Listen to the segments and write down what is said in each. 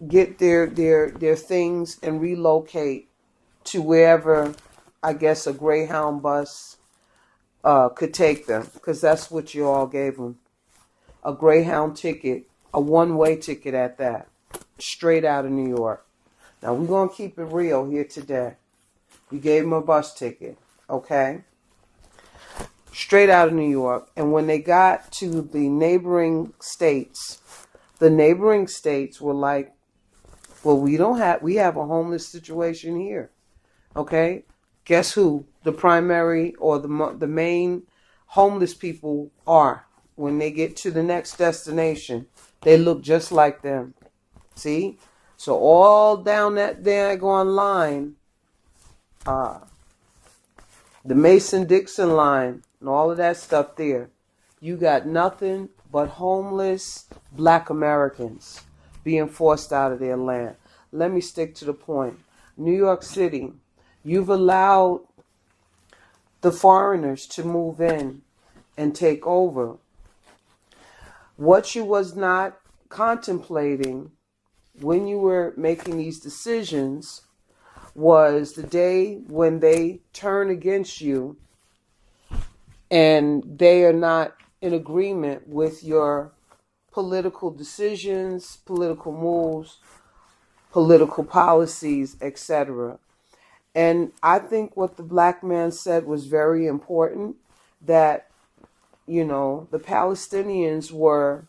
get their things and relocate to wherever I guess a Greyhound bus could take them, because that's what you all gave them, a Greyhound ticket, a one-way ticket at that, straight out of New York. Now we're gonna keep it real here today. You gave them a bus ticket, okay? Straight out of New York. And when they got to the neighboring states were like, well, we have a homeless situation here. Okay? Guess who the primary or the main homeless people are when they get to the next destination? They look just like them. See? So all down that daggone line, the Mason-Dixon line and all of that stuff there, you got nothing but homeless black Americans being forced out of their land. Let me stick to the point. New York City, you've allowed the foreigners to move in and take over. What you was not contemplating when you were making these decisions was the day when they turn against you and they are not in agreement with your political decisions, political moves, political policies, etc. And I think what the black man said was very important, that, the Palestinians were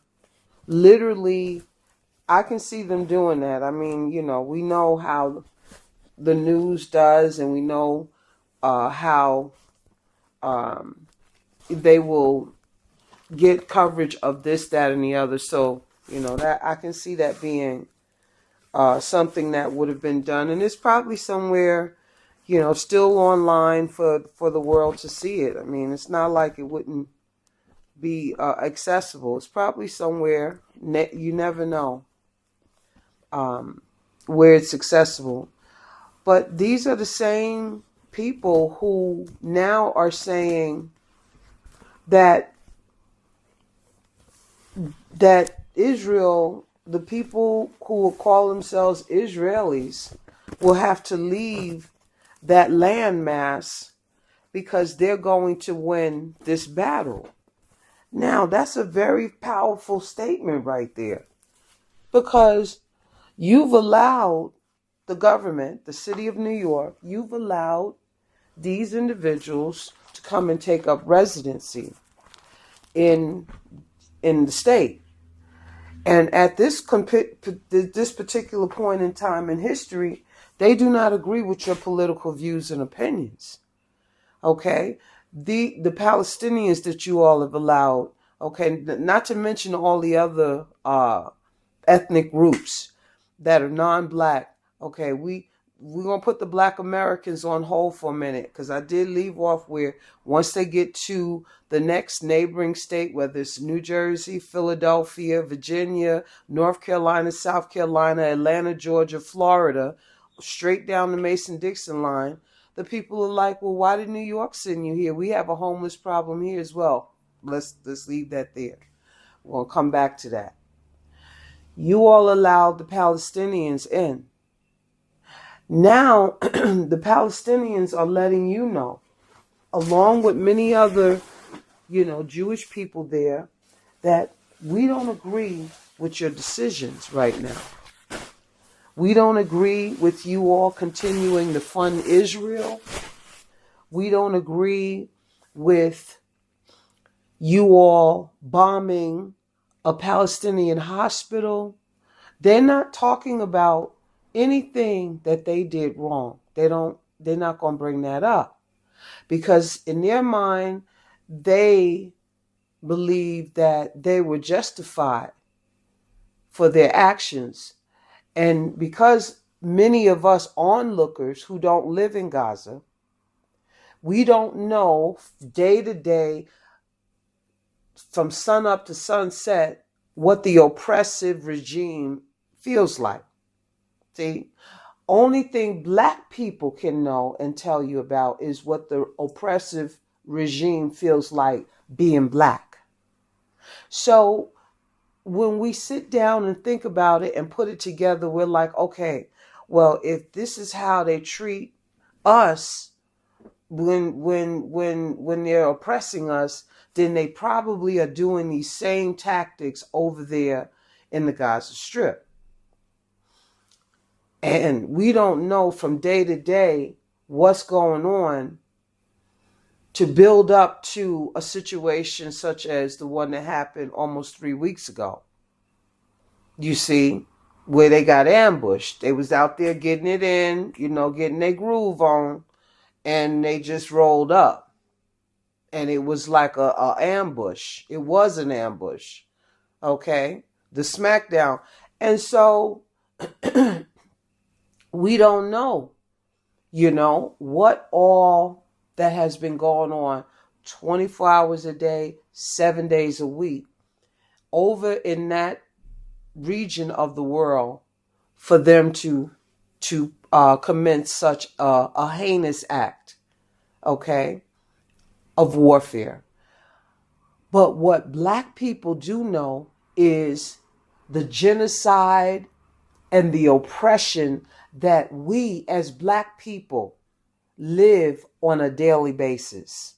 literally, I can see them doing that. I mean, we know how the news does, and we know how they will get coverage of this, that, and the other. So, that I can see that being something that would have been done, and it's probably somewhere, still online for the world to see it. I mean, it's not like it wouldn't be accessible. It's probably somewhere, you never know, where it's accessible. But these are the same people who now are saying that Israel, the people who will call themselves Israelis, will have to leave that landmass because they're going to win this battle. Now, that's a very powerful statement right there, because you've allowed the government, the city of New York, you've allowed these individuals to come and take up residency in the state. And at this particular point in time in history, they do not agree with your political views and opinions. Okay? The Palestinians that you all have allowed, okay, not to mention all the other ethnic groups that are non-black. Okay, we're going to put the black Americans on hold for a minute, because I did leave off where once they get to the next neighboring state, whether it's New Jersey, Philadelphia, Virginia, North Carolina, South Carolina, Atlanta, Georgia, Florida, straight down the Mason-Dixon line, the people are like, well, why did New York send you here? We have a homeless problem here as well. Let's leave that there. We'll come back to that. You all allowed the Palestinians in. Now, the Palestinians are letting you know, along with many other, Jewish people there, that we don't agree with your decisions right now. We don't agree with you all continuing to fund Israel. We don't agree with you all bombing a Palestinian hospital. They're not talking about anything that they did wrong. They're not going to bring that up, because in their mind, they believe that they were justified for their actions. And because many of us onlookers who don't live in Gaza, we don't know day to day, from sun up to sunset, what the oppressive regime feels like. See, only thing black people can know and tell you about is what the oppressive regime feels like being black. So when we sit down and think about it and put it together, we're like, okay, well, if this is how they treat us when they're oppressing us, then they probably are doing these same tactics over there in the Gaza Strip. And we don't know from day to day what's going on to build up to a situation such as the one that happened almost 3 weeks ago. You see, where they got ambushed. They was out there getting it in, getting their groove on, and they just rolled up. And it was like a ambush. It was an ambush. Okay? The smackdown. And so we don't know, what all that has been going on 24 hours a day, 7 days a week over in that region of the world for them to commence such a heinous act, okay, of warfare. But what Black people do know is the genocide and the oppression that we as Black people live on a daily basis.